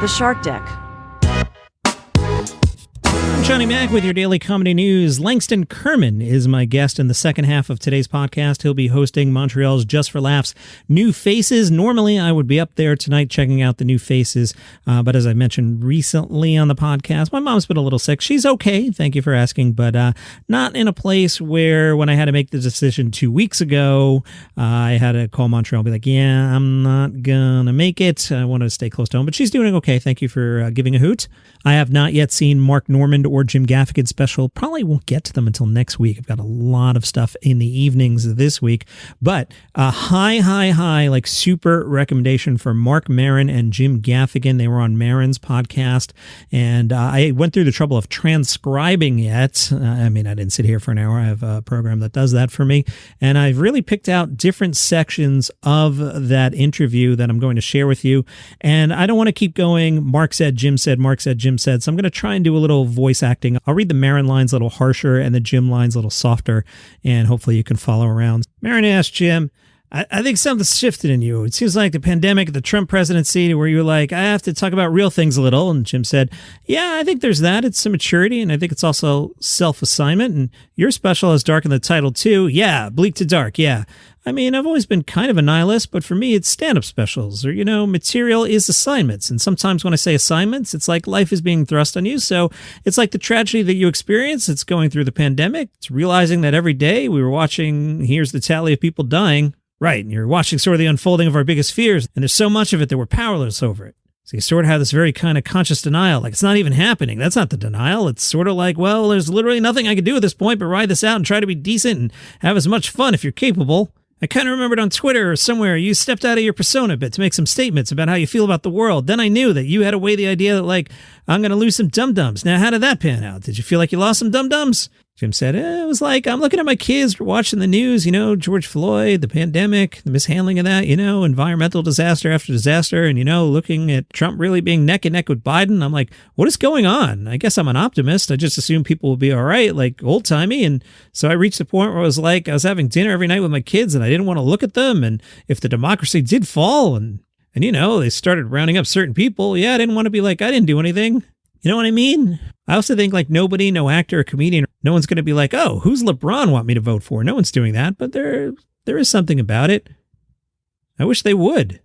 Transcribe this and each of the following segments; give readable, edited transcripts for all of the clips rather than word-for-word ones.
The Shark Deck. I'm Johnny Mac with your daily comedy news. Langston Kerman is my guest in the second half of today's podcast. He'll be hosting Montreal's Just for Laughs New Faces. Normally, I would be up there tonight checking out the New Faces, but as I mentioned recently on the podcast, my mom's been a little sick. She's okay, thank you for asking, but not in a place where when I had to make the decision 2 weeks ago, I had to call Montreal and be like, yeah, I'm not gonna make it. I want to stay close to home, but she's doing okay. Thank you for giving a hoot. I have not yet seen Marc Maron or Jim Gaffigan special. Probably won't get to them until next week. I've got a lot of stuff in the evenings this week, but a high, like super recommendation for Marc Maron and Jim Gaffigan. They were on Maron's podcast, and I went through the trouble of transcribing it. I mean, I didn't sit here for an hour. I have a program that does that for me, and I've really picked out different sections of that interview that I'm going to share with you, and I don't want to keep going. Mark said, Jim said, Mark said, Jim said, so I'm going to try and do a little voice acting. I'll read the Maron lines a little harsher and the Jim lines a little softer, and hopefully you can follow around. Maron asked Jim, I think something's shifted in you. It seems like the pandemic, the Trump presidency, where you were like, I have to talk about real things a little. And Jim said, yeah, I think there's that. It's some maturity, and I think it's also self-assignment. And your special has dark in the title too. Yeah, bleak to dark. Yeah. I mean, I've always been kind of a nihilist, but for me, it's stand-up specials, or, material is assignments. And sometimes when I say assignments, it's like life is being thrust on you. So it's like the tragedy that you experience. It's going through the pandemic. It's realizing that every day we were watching, here's the tally of people dying. Right, and you're watching sort of the unfolding of our biggest fears, and there's so much of it that we're powerless over it. So you sort of have this very kind of conscious denial, like it's not even happening. That's not the denial. It's sort of like, well, there's literally nothing I can do at this point but ride this out and try to be decent and have as much fun if you're capable. I kind of remembered on Twitter or somewhere you stepped out of your persona a bit to make some statements about how you feel about the world. Then I knew that you had to weigh the idea that, like, I'm going to lose some dum-dums. Now, how did that pan out? Did you feel like you lost some dum-dums? Jim said, it was like, I'm looking at my kids, watching the news, George Floyd, the pandemic, the mishandling of that, environmental disaster after disaster, and, looking at Trump really being neck and neck with Biden. I'm like, what is going on? I guess I'm an optimist. I just assume people will be all right, like old-timey. And so I reached the point where I was like, I was having dinner every night with my kids, and I didn't want to look at them. And if the democracy did fall, and they started rounding up certain people, yeah, I didn't want to be like, I didn't do anything. You know what I mean? I also think like nobody, no actor or comedian, no one's going to be like, oh, who's LeBron want me to vote for? No one's doing that, but there is something about it. I wish they would.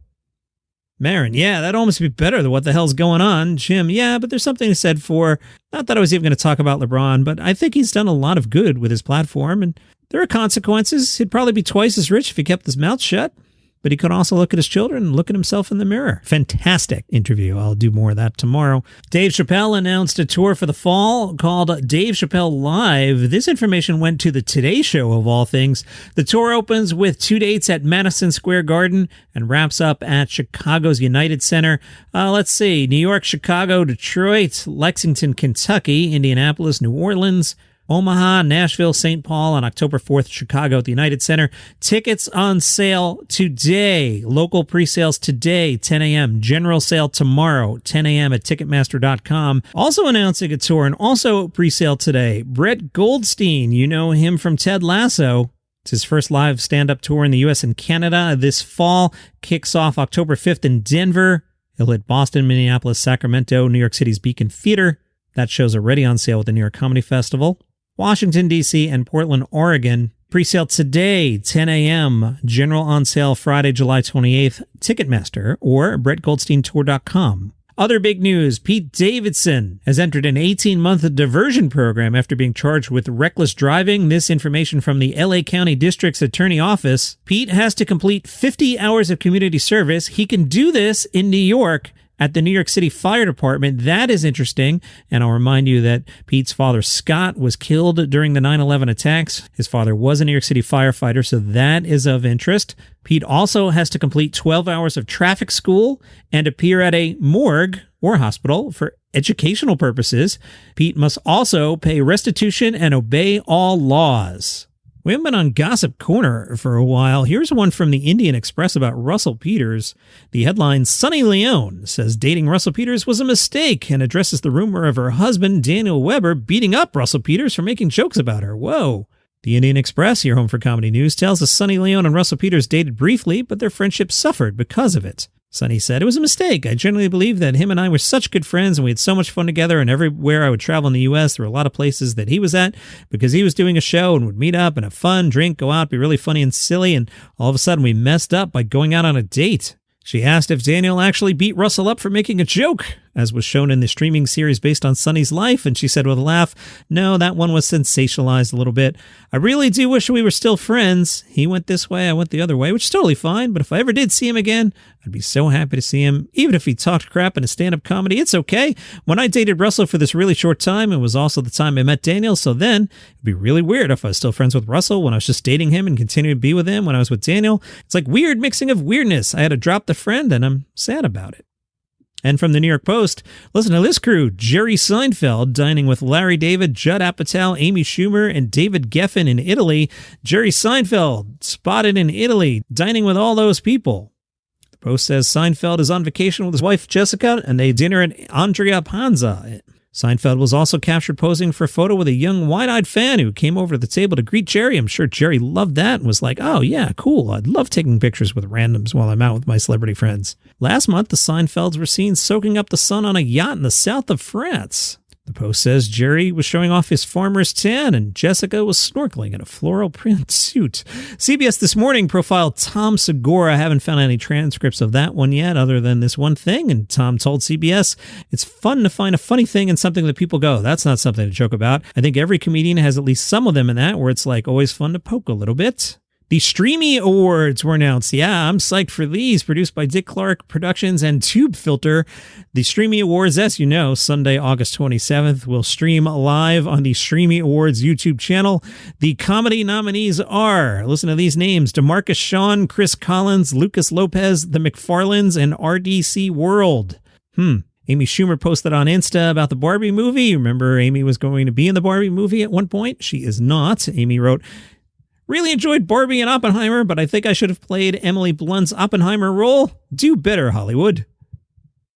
Maron, yeah, that'd almost be better than what the hell's going on. Jim, yeah, but there's something to said for, not that I was even going to talk about LeBron, but I think he's done a lot of good with his platform, and there are consequences. He'd probably be twice as rich if he kept his mouth shut. But he could also look at his children and look at himself in the mirror. Fantastic interview. I'll do more of that tomorrow. Dave Chappelle announced a tour for the fall called Dave Chappelle Live. This information went to the Today Show, of all things. The tour opens with 2 dates at Madison Square Garden and wraps up at Chicago's United Center. Let's see. New York, Chicago, Detroit, Lexington, Kentucky, Indianapolis, New Orleans, Omaha, Nashville, St. Paul on October 4th, Chicago at the United Center. Tickets on sale today. Local pre-sales today, 10 a.m. General sale tomorrow, 10 a.m. at Ticketmaster.com. Also announcing a tour and also pre-sale today. Brett Goldstein, you know him from Ted Lasso. It's his first live stand-up tour in the U.S. and Canada this fall. Kicks off October 5th in Denver. He'll hit Boston, Minneapolis, Sacramento, New York City's Beacon Theater. That show's already on sale with the New York Comedy Festival. Washington, D.C., and Portland, Oregon. Pre-sale today, 10 a.m. General on sale Friday, July 28th. Ticketmaster or BrettGoldsteinTour.com. Other big news, Pete Davidson has entered an 18-month diversion program after being charged with reckless driving. This information from the L.A. County District's Attorney Office. Pete has to complete 50 hours of community service. He can do this in New York at the New York City Fire Department. That is interesting. And I'll remind you that Pete's father, Scott, was killed during the 9/11 attacks. His father was a New York City firefighter, so that is of interest. Pete also has to complete 12 hours of traffic school and appear at a morgue or hospital for educational purposes. Pete must also pay restitution and obey all laws. We haven't been on Gossip Corner for a while. Here's one from the Indian Express about Russell Peters. The headline, Sunny Leone says dating Russell Peters was a mistake and addresses the rumor of her husband, Daniel Weber, beating up Russell Peters for making jokes about her. Whoa. The Indian Express, your home for comedy news, tells us Sunny Leone and Russell Peters dated briefly, but their friendship suffered because of it. Sonny said, "It was a mistake. I genuinely believe that him and I were such good friends and we had so much fun together, and everywhere I would travel in the U.S., there were a lot of places that he was at because he was doing a show and would meet up and have fun, drink, go out, be really funny and silly, and all of a sudden we messed up by going out on a date." She asked if Daniel actually beat Russell up for making a joke, as was shown in the streaming series based on Sonny's life, and she said with a laugh, "No, that one was sensationalized a little bit. I really do wish we were still friends. He went this way, I went the other way, which is totally fine, but if I ever did see him again, I'd be so happy to see him. Even if he talked crap in a stand-up comedy, it's okay. When I dated Russell for this really short time, it was also the time I met Daniel, so then it'd be really weird if I was still friends with Russell when I was just dating him and continued to be with him when I was with Daniel. It's like weird mixing of weirdness. I had to drop the friend, and I'm sad about it." And from the New York Post, listen to this crew: Jerry Seinfeld dining with Larry David, Judd Apatow, Amy Schumer, and David Geffen in Italy. Jerry Seinfeld spotted in Italy dining with all those people. The Post says Seinfeld is on vacation with his wife Jessica, and they dinner at Andrea Panza. Seinfeld was also captured posing for a photo with a young wide-eyed fan who came over to the table to greet Jerry. I'm sure Jerry loved that and was like, "Oh yeah, cool. I'd love taking pictures with randoms while I'm out with my celebrity friends." Last month, the Seinfelds were seen soaking up the sun on a yacht in the south of France. The Post says Jerry was showing off his farmer's tan and Jessica was snorkeling in a floral print suit. CBS This Morning profiled Tom Segura. I haven't found any transcripts of that one yet other than this one thing, and Tom told CBS, "It's fun to find a funny thing and something that people go, that's not something to joke about. I think every comedian has at least some of them in that where it's like always fun to poke a little bit." The Streamy Awards were announced. Yeah, I'm psyched for these. Produced by Dick Clark Productions and Tube Filter. The Streamy Awards, as you know, Sunday, August 27th, will stream live on the Streamy Awards YouTube channel. The comedy nominees are, listen to these names: DeMarcus Shawn, Chris Collins, Lucas Lopez, The McFarlanes, and RDC World. Amy Schumer posted on Insta about the Barbie movie. Remember, Amy was going to be in the Barbie movie at one point. She is not. Amy wrote, "Really enjoyed Barbie and Oppenheimer, but I think I should have played Emily Blunt's Oppenheimer role. Do better, Hollywood."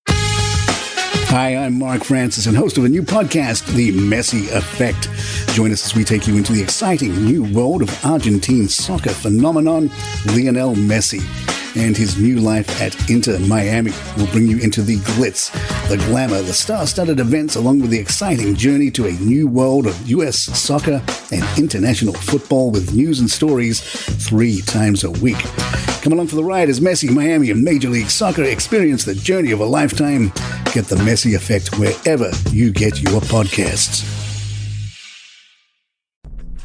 Hi, I'm Mark Francis and host of a new podcast, The Messi Effect. Join us as we take you into the exciting new world of Argentine soccer phenomenon Lionel Messi and his new life at Inter Miami. We'll bring you into the glitz, the glamour, the star-studded events, along with the exciting journey to a new world of U.S. soccer and international football with news and stories 3 times a week. Come along for the ride as Messi, Miami, and Major League Soccer experience the journey of a lifetime. Get the Messi Effect wherever you get your podcasts.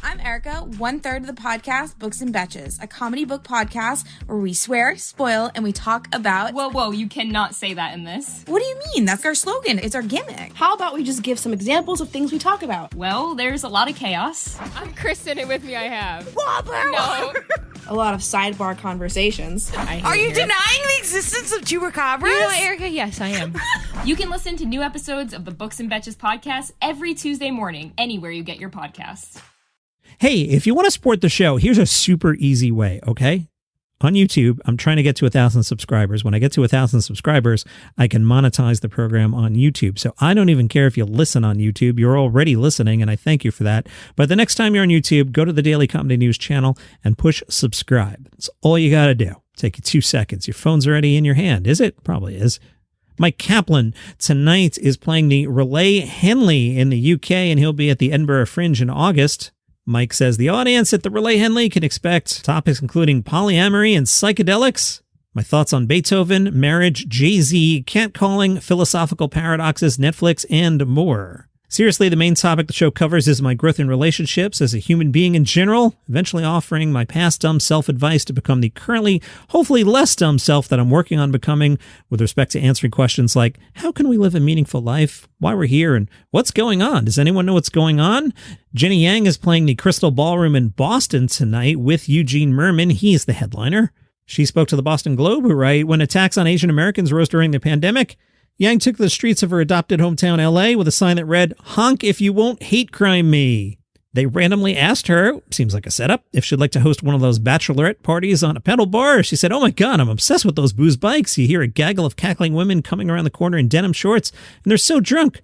I'm Erica, 1/3 of the podcast Books and Betches, a comedy book podcast where we swear, spoil, and we talk about... Whoa, you cannot say that in this. What do you mean? That's our slogan. It's our gimmick. How about we just give some examples of things we talk about? Well, there's a lot of chaos. I'm Kristen, and with me I have... No. A lot of sidebar conversations. Are you denying the existence of chupacabras? You know, Erica, yes, I am. You can listen to new episodes of the Books and Betches podcast every Tuesday morning, anywhere you get your podcasts. Hey, if you want to support the show, here's a super easy way, okay? On YouTube, I'm trying to get to 1,000 subscribers. When I get to 1,000 subscribers, I can monetize the program on YouTube. So I don't even care if you listen on YouTube. You're already listening, and I thank you for that. But the next time you're on YouTube, go to the Daily Comedy News channel and push subscribe. That's all you got to do. Take you 2 seconds. Your phone's already in your hand, is it? Probably is. Myq Kaplan tonight is playing the Relay Henley in the UK, and he'll be at the Edinburgh Fringe in August. Myq says the audience at the Relay Henley can expect topics including polyamory and psychedelics, my thoughts on Beethoven, marriage, Jay-Z, catcalling, philosophical paradoxes, Netflix, and more. Seriously, the main topic the show covers is my growth in relationships as a human being in general, eventually offering my past dumb self-advice to become the currently, hopefully less dumb self that I'm working on becoming with respect to answering questions like, how can we live a meaningful life, why we're here, and what's going on? Does anyone know what's going on? Jenny Yang is playing the Crystal Ballroom in Boston tonight with Eugene Merman. He's the headliner. She spoke to the Boston Globe, who write, when attacks on Asian Americans rose during the pandemic, Yang took to the streets of her adopted hometown, LA, with a sign that read, honk if you won't hate crime me. They randomly asked her, seems like a setup, if she'd like to host one of those bachelorette parties on a pedal bar. She said, oh my God, I'm obsessed with those booze bikes. You hear a gaggle of cackling women coming around the corner in denim shorts, and they're so drunk.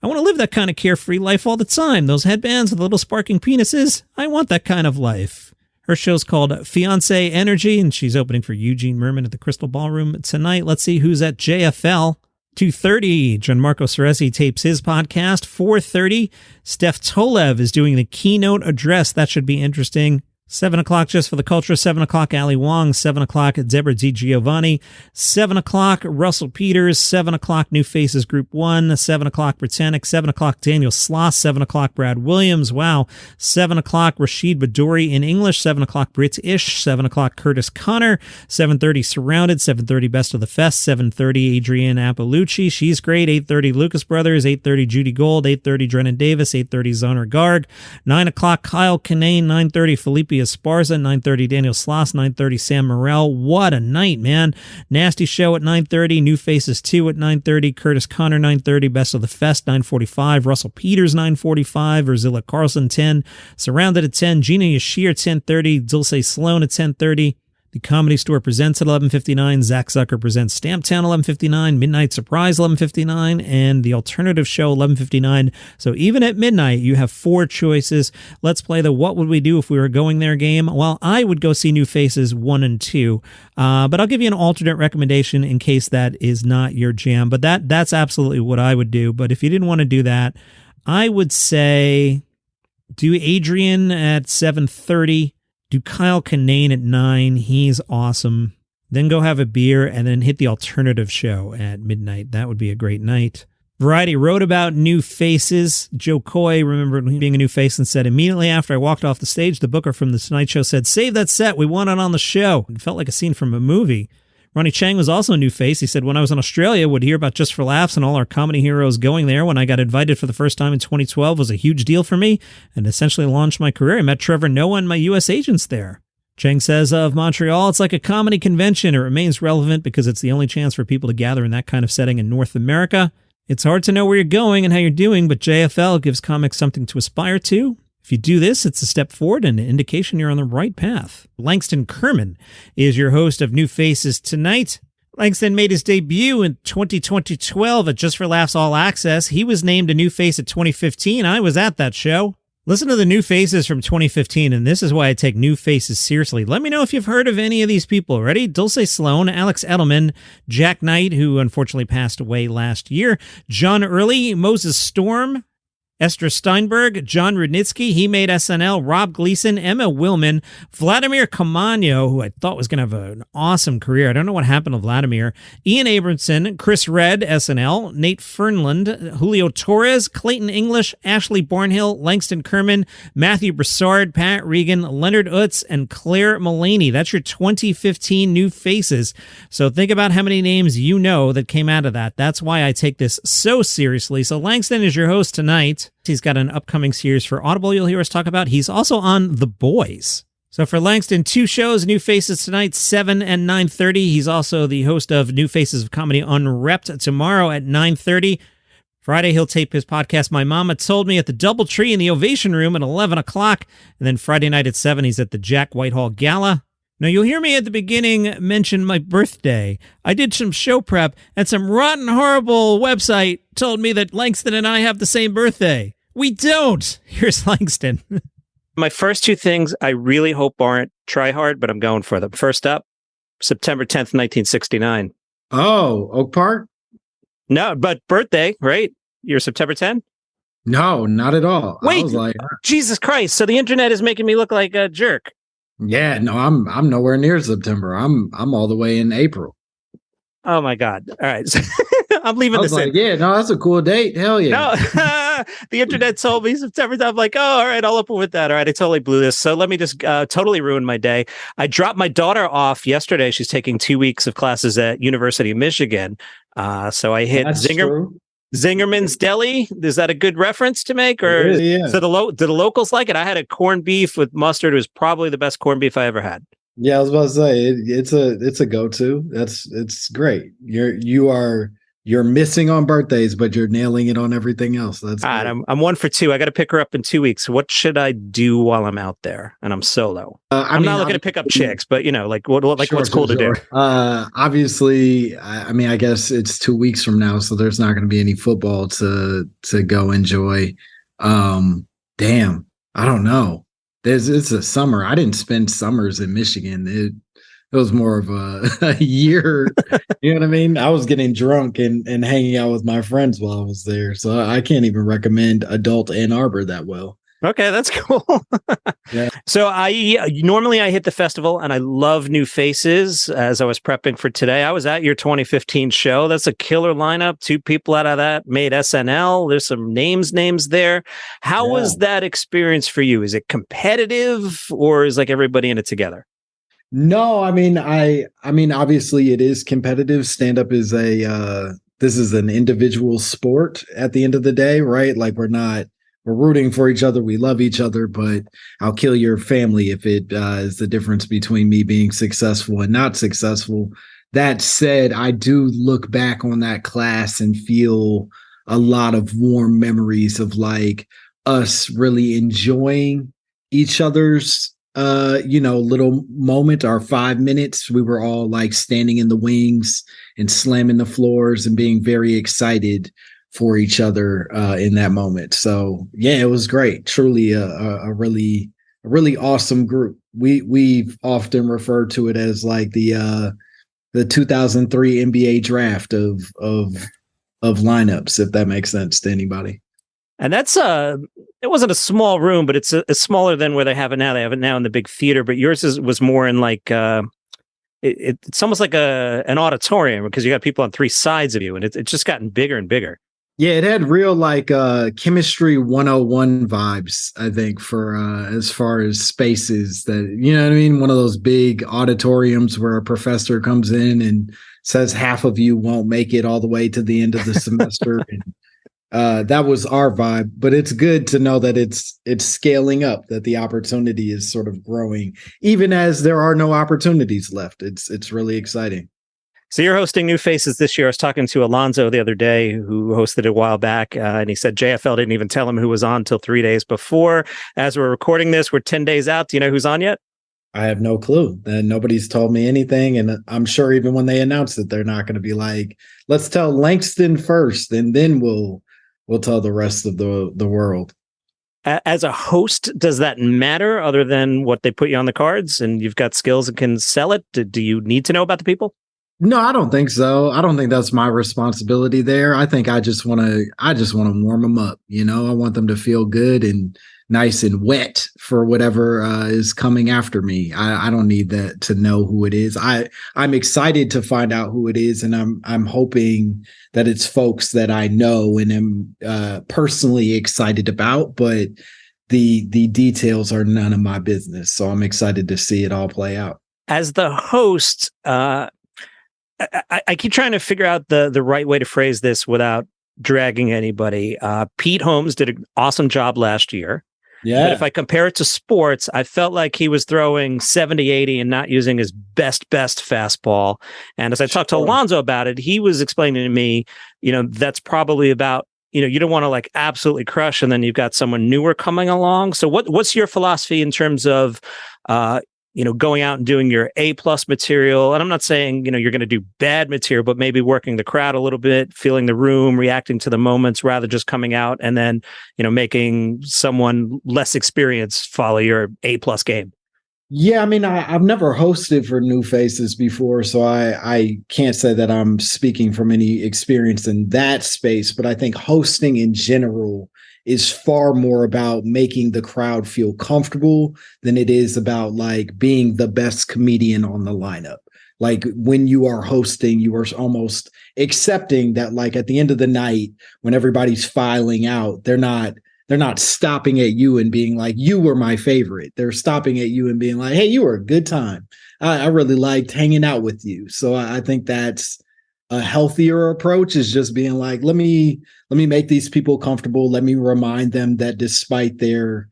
I want to live that kind of carefree life all the time. Those headbands with little sparking penises, I want that kind of life. Her show's called Fiance Energy, and she's opening for Eugene Merman at the Crystal Ballroom tonight. Let's see who's at JFL. 2:30, Gianmarco Ceresi tapes his podcast. 4:30, Steph Tolev is doing the keynote address. That should be interesting. 7 o'clock, Just for the Culture. 7 o'clock, Ali Wong. 7 o'clock, Deborah DiGiovanni. 7 o'clock, Russell Peters. 7 o'clock, New Faces Group 1. 7 o'clock, Britannic. 7 o'clock, Daniel Sloss. 7 o'clock, Brad Williams. Wow. 7 o'clock, Rashid Badouri in English. 7 o'clock, British. 7 o'clock, Curtis Connor. 7:30, Surrounded. 7:30, Best of the Fest. 7:30, Adrienne Appalucci. She's great. 8:30, Lucas Brothers. 8:30, Judy Gold. 8:30, Drennan Davis. 8:30, Zoner Garg. 9 o'clock, Kyle Kinane. 9:30, Felipe Esparza. 9:30, Daniel Sloss. 9:30, Sam Morrell. What a night, man. Nasty Show at 9:30, New Faces 2 at 9:30, Curtis Connor 9:30, Best of the Fest 9:45, Russell Peters 9:45, Urzilla Carlson 10, Surrounded at 10, Gina Yashir 10:30, Dulce Sloan at 10:30. The Comedy Store presents at 11:59. Zach Zucker presents Stamptown 11:59. Midnight Surprise 11:59. And The Alternative Show 11:59. So even at midnight, you have 4 choices. Let's play the What Would We Do If We Were Going There game. Well, I would go see New Faces 1 and 2. But I'll give you an alternate recommendation in case that is not your jam. But that's absolutely what I would do. But if you didn't want to do that, I would say do Adrian at 7:30. Do Kyle Kinane at 9. He's awesome. Then go have a beer and then hit The Alternative Show at midnight. That would be a great night. Variety wrote about New Faces. Joe Coy remembered being a new face and said, immediately after I walked off the stage, the booker from The Tonight Show said, save that set. We want it on the show. It felt like a scene from a movie. Ronnie Chieng was also a new face. He said, when I was in Australia, would hear about Just for Laughs and all our comedy heroes going there. When I got invited for the first time in 2012 was a huge deal for me and essentially launched my career. I met Trevor Noah and my U.S. agents there. Chieng says of Montreal, it's like a comedy convention. It remains relevant because it's the only chance for people to gather in that kind of setting in North America. It's hard to know where you're going and how you're doing, but JFL gives comics something to aspire to. If you do this, it's a step forward and an indication you're on the right path. Langston Kerman is your host of New Faces tonight. Langston made his debut in 2012 at Just for Laughs All Access. He was named a new face at 2015. I was at that show. Listen to the New Faces from 2015, and this is why I take New Faces seriously. Let me know if you've heard of any of these people. Ready? Dulce Sloan, Alex Edelman, Jack Knight, who unfortunately passed away last year, John Early, Moses Storm, Esther Steinberg, John Rudnitsky, he made SNL, Rob Gleason, Emma Willman, Vladimir Camaño, who I thought was going to have an awesome career. I don't know what happened to Vladimir. Ian Abramson, Chris Redd, SNL, Nate Fernland, Julio Torres, Clayton English, Ashley Barnhill, Langston Kerman, Matthew Broussard, Pat Regan, Leonard Utz, and Claire Mullaney. That's your 2015 New Faces. So think about how many names you know that came out of that. That's why I take this so seriously. So Langston is your host tonight. He's got an upcoming series for Audible you'll hear us talk about. He's also on The Boys. So for Langston, 2 shows, New Faces tonight, 7 and 9:30. He's also the host of New Faces of Comedy Unwrapped tomorrow at 9:30. Friday, he'll tape his podcast, My Mama Told Me, at the Doubletree in the Ovation Room at 11 o'clock. And then Friday night at 7, he's at the Jack Whitehall Gala. Now, you'll hear me at the beginning mention my birthday. I did some show prep, and some rotten, horrible website told me that Langston and I have the same birthday. We don't. Here's Langston. My first 2 things I really hope aren't try hard, but I'm going for them. First up, September 10th, 1969. Oh, Oak Park? No, but birthday, right? You're September 10th? No, not at all. Wait, I was like, Jesus Christ. So the internet is making me look like a jerk. yeah, no, I'm nowhere near September. I'm all the way in April. Oh my God. All right. I'm leaving I was this like, in. yeah, no, that's a cool date. Hell yeah. No, the internet told me September. I'm like, oh, all right, I'll open with that. All right, I totally blew this. So let me just totally ruin my day. I dropped my daughter off yesterday. She's taking 2 weeks of classes at University of Michigan. So I hit That's true. Zingerman's Deli. Is that a good reference to make? Or Yeah. did the locals like it? I had a corned beef with mustard. It was probably the best corned beef I ever had. Yeah, I was about to say it's a go-to. It's great. You're missing on birthdays, but you're nailing it on everything else. That's All right, great. I'm 1 for 2. I got to pick her up in 2 weeks. What should I do while I'm out there? And I'm solo. I'm not looking to pick up chicks, but like what's cool to do? Obviously, I guess it's 2 weeks from now, so there's not going to be any football to go enjoy. Damn, I don't know. it's a summer. I didn't spend summers in Michigan. It was more of a year. You know what I mean? I was getting drunk and hanging out with my friends while I was there. So I can't even recommend adult Ann Arbor that well. Okay, that's cool. Yeah. So normally I hit the festival and I love New Faces. As I was prepping for today, I was at your 2015 show. That's a killer lineup. 2 people out of that made SNL. There's some names there. How was that experience for you? Is it competitive or is like everybody in it together? No, I mean, obviously it is competitive. Stand-up is this is an individual sport at the end of the day, right? Like we're rooting for each other. We love each other, but I'll kill your family if it is the difference between me being successful and not successful. That said, I do look back on that class and feel a lot of warm memories of like us really enjoying each other's little moment, our 5 minutes. We were all like standing in the wings and slamming the floors and being very excited for each other in that moment. So yeah, it was great. Truly a really awesome group. We've often referred to it as like the 2003 NBA draft of lineups, if that makes sense to anybody. And that's it wasn't a small room, but it's smaller than where they have it now. They have it now in the big theater, but yours was more in like it's almost like an auditorium because you got people on 3 sides of you, and it's just gotten bigger and bigger. Yeah, it had real like chemistry 101 vibes, I think, for as far as spaces that, you know what I mean? One of those big auditoriums where a professor comes in and says half of you won't make it all the way to the end of the semester. And that was our vibe, but it's good to know that it's scaling up, that the opportunity is sort of growing, even as there are no opportunities left. It's really exciting. So you're hosting New Faces this year. I was talking to Alonzo the other day, who hosted it a while back, and he said JFL didn't even tell him who was on until 3 days before. As we're recording this, we're 10 days out. Do you know who's on yet? I have no clue. Nobody's told me anything, and I'm sure even when they announce it, they're not going to be like, "Let's tell Langston first, and then we'll tell the rest of the world." As a host, does that matter other than what they put you on the cards and you've got skills and can sell it? Do you need to know about the people? No, I don't think so. I don't think that's my responsibility there. I think I just want to warm them up. You know, I want them to feel good and nice and wet for whatever is coming after me. I don't need that to know who it is. I'm excited to find out who it is, and I'm hoping that it's folks that I know and am personally excited about, but the details are none of my business. So I'm excited to see it all play out. As the host, I keep trying to figure out the right way to phrase this without dragging anybody. Pete Holmes did an awesome job last year. Yeah. But if I compare it to sports, I felt like he was throwing 70-80 and not using his best fastball. And as I talked to Alonzo about it, he was explaining to me, that's probably about, you don't want to like absolutely crush and then you've got someone newer coming along. So what's your philosophy in terms of, going out and doing your A+ material? And I'm not saying, you're going to do bad material, but maybe working the crowd a little bit, feeling the room, reacting to the moments rather just coming out and then, making someone less experienced follow your A+ game. Yeah, I mean, I've never hosted for New Faces before, so I can't say that I'm speaking from any experience in that space, but I think hosting in general is far more about making the crowd feel comfortable than it is about like being the best comedian on the lineup. Like when you are hosting, you are almost accepting that like at the end of the night, when everybody's filing out, they're not stopping at you and being like, you were my favorite. They're stopping at you and being like, hey, you were a good time. I really liked hanging out with you. So I think that's a healthier approach, is just being like, let me make these people comfortable. Let me remind them that despite their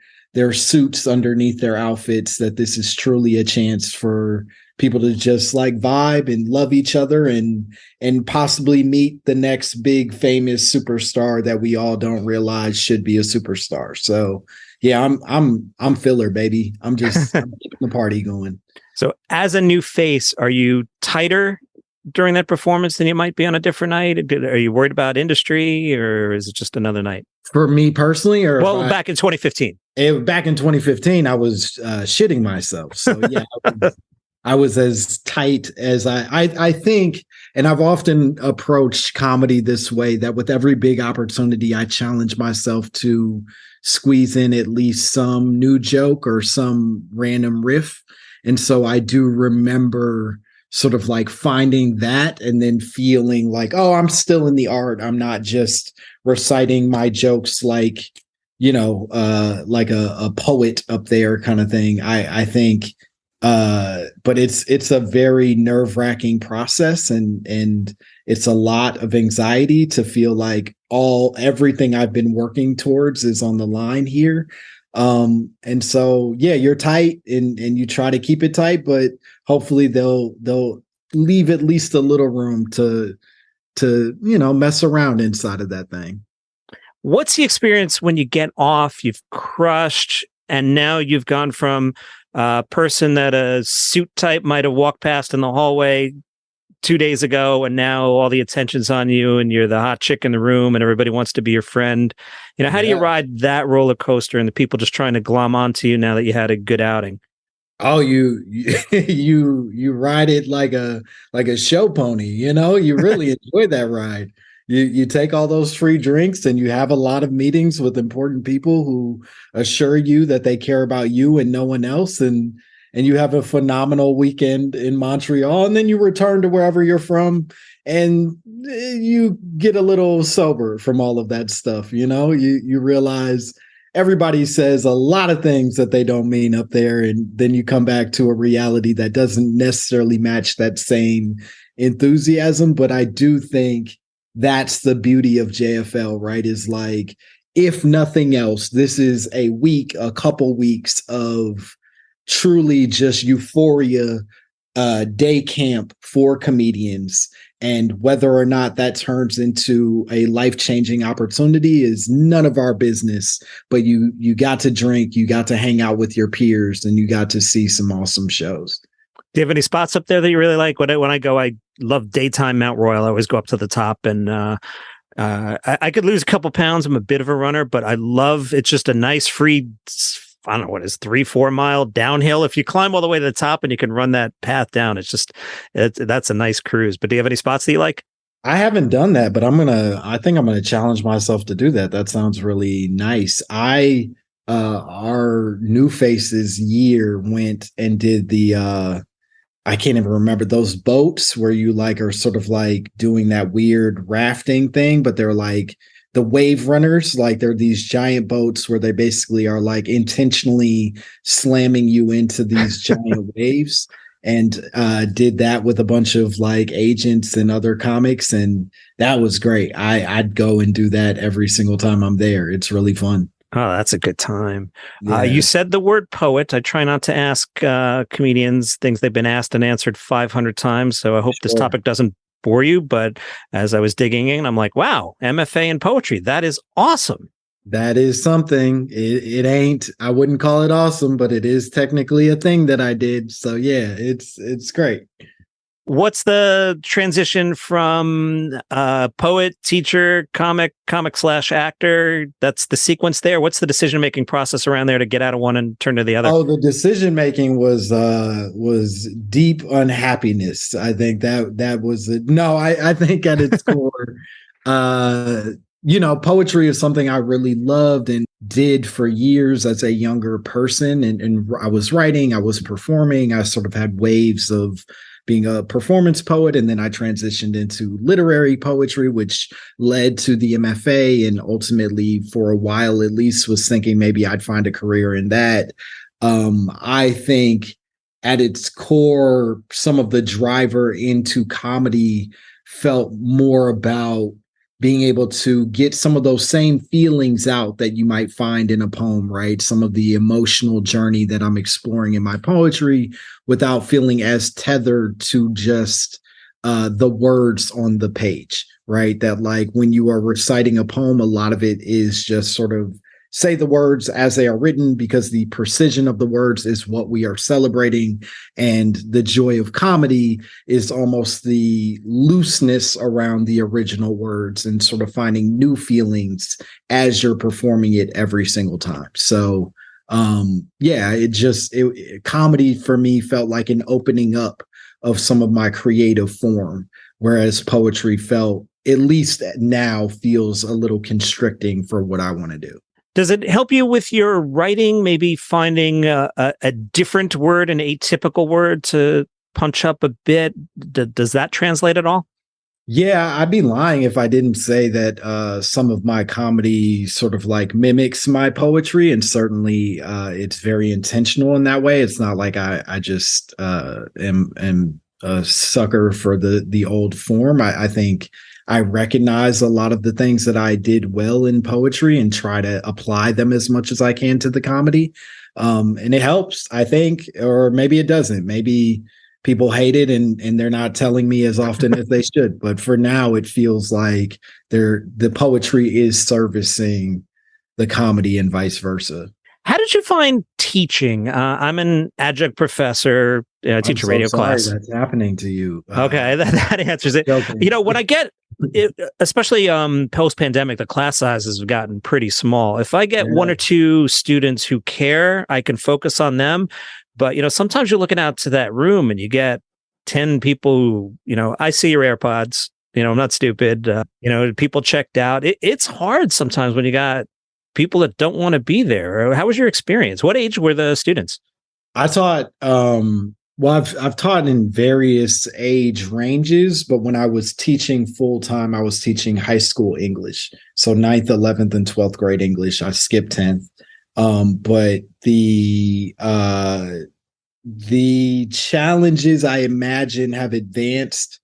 suits underneath their outfits, that this is truly a chance for people to just like vibe and love each other and possibly meet the next big famous superstar that we all don't realize should be a superstar. So yeah, I'm filler, baby. I'm keeping the party going. So as a new face, are you tighter during that performance than you might be on a different night? Are you worried about industry, or is it just another night? For me personally, or well, back in 2015. Back in 2015, I was shitting myself. So yeah, I was as tight as I think, and I've often approached comedy this way, that with every big opportunity, I challenge myself to squeeze in at least some new joke or some random riff. And so I do remember sort of like finding that and then feeling like, oh, I'm still in the art. I'm not just reciting my jokes like, like a poet up there kind of thing. I think, but it's a very nerve-wracking process, and it's a lot of anxiety to feel like everything I've been working towards is on the line here. And so, yeah, you're tight and you try to keep it tight, but hopefully they'll leave at least a little room to mess around inside of that thing. What's the experience when you get off, you've crushed, and now you've gone from a person that a suit type might have walked past in the hallway 2 days ago, and now all the attention's on you and you're the hot chick in the room and everybody wants to be your friend. How do you ride that roller coaster and the people just trying to glom onto you now that you had a good outing? Oh, you ride it like a show pony, you really enjoy that ride. You take all those free drinks and you have a lot of meetings with important people who assure you that they care about you and no one else. And you have a phenomenal weekend in Montreal, and then you return to wherever you're from and you get a little sober from all of that stuff. You realize everybody says a lot of things that they don't mean up there. And then you come back to a reality that doesn't necessarily match that same enthusiasm. But I do think that's the beauty of JFL, right? Is like, if nothing else, this is a couple weeks of truly just euphoria, day camp for comedians. And whether or not that turns into a life-changing opportunity is none of our business. But you got to drink, you got to hang out with your peers, and you got to see some awesome shows. Do you have any spots up there that you really like? When I go, I love daytime Mount Royal. I always go up to the top, and I could lose a couple pounds. I'm a bit of a runner, but I love, it's just a nice free, I don't know what it is, 3-4 mile downhill. If you climb all the way to the top and you can run that path down, that's a nice cruise. But do you have any spots that you like? I haven't done that, but I think I'm gonna challenge myself to do that. That sounds really nice. Our New Faces year went and did the I can't even remember, those boats where you like are sort of like doing that weird rafting thing, but they're like the wave runners. Like they're these giant boats where they basically are like intentionally slamming you into these giant waves, and did that with a bunch of like agents and other comics. And that was great. I'd go and do that every single time I'm there. It's really fun. Oh, that's a good time. Yeah. You said the word poet. I try not to ask comedians things they've been asked and answered 500 times. So I hope this topic doesn't bore you. But as I was digging in, I'm like, wow, MFA in poetry. That is awesome. That is something. It ain't, I wouldn't call it awesome, but it is technically a thing that I did. So yeah, it's great. What's the transition from poet, teacher, comic / actor? That's the sequence there. What's the decision-making process around there to get out of one and turn to the other? Oh, the decision-making was deep unhappiness. I think that was it. No, I think at its core, poetry is something I really loved and did for years as a younger person. And I was writing, I was performing, I sort of had waves of being a performance poet. And then I transitioned into literary poetry, which led to the MFA. And ultimately, for a while, at least, was thinking maybe I'd find a career in that. I think at its core, some of the driver into comedy felt more about being able to get some of those same feelings out that you might find in a poem, right? Some of the emotional journey that I'm exploring in my poetry without feeling as tethered to just the words on the page, right? That like when you are reciting a poem, a lot of it is just sort of say the words as they are written, because the precision of the words is what we are celebrating. And the joy of comedy is almost the looseness around the original words and sort of finding new feelings as you're performing it every single time. So comedy for me felt like an opening up of some of my creative form, whereas poetry felt, at least now, feels a little constricting for what I want to do. Does it help you with your writing, maybe finding a different word, an atypical word to punch up a bit? Does that translate at all? Yeah, I'd be lying if I didn't say that some of my comedy sort of like mimics my poetry, and certainly it's very intentional in that way. It's not like I just am a sucker for the old form. I think I recognize a lot of the things that I did well in poetry and try to apply them as much as I can to the comedy. And it helps, I think, or maybe it doesn't. Maybe people hate it and they're not telling me as often as they should. But for now, it feels like the poetry is servicing the comedy and vice versa. How did you find teaching? I'm an adjunct professor. I teach a radio class. That's happening to you. Okay, that answers it. Joking. You know, when I get, especially post-pandemic, the class sizes have gotten pretty small. If I get one or two students who care, I can focus on them. But, you know, sometimes you're looking out to that room and you get 10 people who, you know, I see your AirPods, you know, I'm not stupid. You know, people checked out. It's hard sometimes when you got people that don't want to be there. How was your experience? What age were the students? I taught, I've taught in various age ranges, but when I was teaching full time, I was teaching high school English. So 9th, 11th, and 12th grade English. I skipped 10th. But the challenges, I imagine, have advanced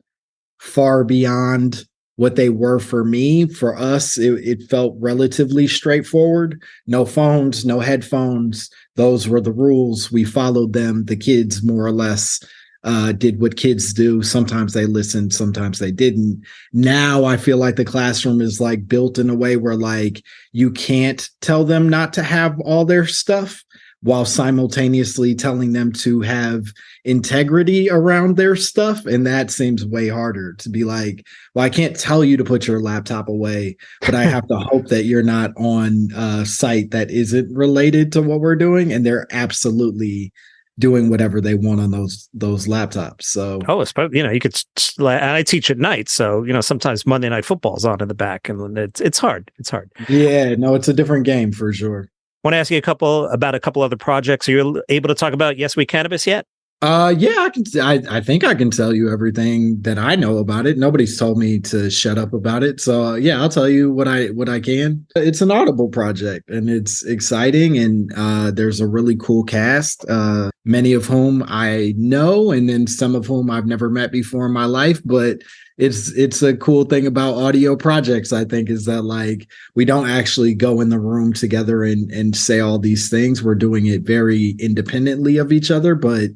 far beyond what they were for me. For us, it felt relatively straightforward. No phones, no headphones. Those were the rules. We followed them. The kids more or less did what kids do. Sometimes they listened, sometimes they didn't. Now I feel like the classroom is like built in a way where like you can't tell them not to have all their stuff while simultaneously telling them to have integrity around their stuff. And that seems way harder to be like, well, I can't tell you to put your laptop away, but I have to hope that you're not on a site that isn't related to what we're doing. And they're absolutely doing whatever they want on those laptops. So, you know, you could, and I teach at night. So, you know, sometimes Monday Night Football's on in the back and it's hard. It's hard. Yeah, no, it's a different game for sure. Want to ask you about a couple other projects. Are you able to talk about Yes We Cannabis yet? Yeah, I can. I think I can tell you everything that I know about it. Nobody's told me to shut up about it. So yeah, I'll tell you what I can. It's an Audible project and it's exciting. And there's a really cool cast, many of whom I know, and then some of whom I've never met before in my life. But it's a cool thing about audio projects, I think, is that like we don't actually go in the room together and say all these things. We're doing it very independently of each other, but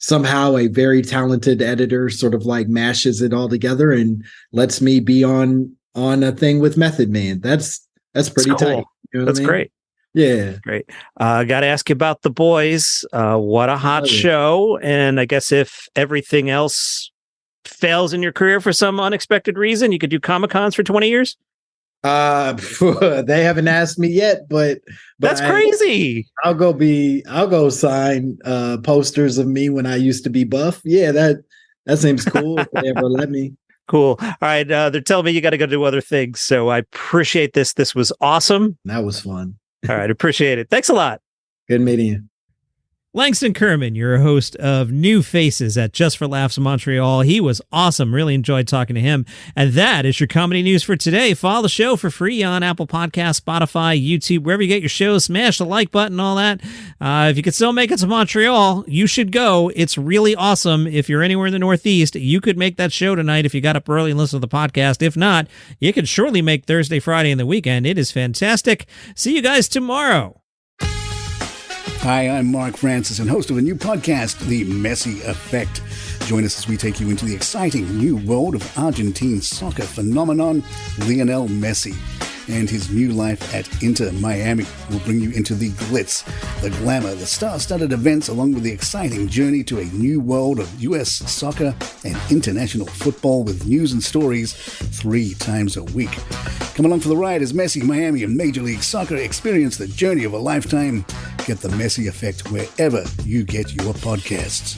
somehow a very talented editor sort of like mashes it all together and lets me be on a thing with Method Man. That's pretty cool. tight. You know That's great. Yeah. Great. I got to ask you about The Boys. What a hot show. And I guess if everything else fails in your career for some unexpected reason, you could do Comic-Cons for 20 years? They haven't asked me yet, but that's crazy. I'll go sign posters of me when I used to be buff. Yeah, that seems cool if they ever let me. Cool. All right. They're telling me you got to go do other things. So I appreciate this. This was awesome. That was fun. All right. Appreciate it. Thanks a lot. Good meeting you. Langston Kerman, you're a host of New Faces at Just for Laughs Montreal. He was awesome. Really enjoyed talking to him. And that is your comedy news for today. Follow the show for free on Apple Podcasts, Spotify, YouTube, wherever you get your shows. Smash the like button, all that. If you could still make it to Montreal, you should go. It's really awesome. If you're anywhere in the Northeast, you could make that show tonight if you got up early and listened to the podcast. If not, you can surely make Thursday, Friday, and the weekend. It is fantastic. See you guys tomorrow. Hi, I'm Mark Francis and host of a new podcast, The Messy Effect. Join us as we take you into the exciting new world of Argentine soccer phenomenon, Lionel Messi. and his new life at Inter Miami. We'll bring you into the glitz, the glamour, the star-studded events, along with the exciting journey to a new world of US soccer and international football with news and stories 3 times a week. Come along for the ride as Messi, Miami, and Major League Soccer experience the journey of a lifetime. Get the Messi Effect wherever you get your podcasts.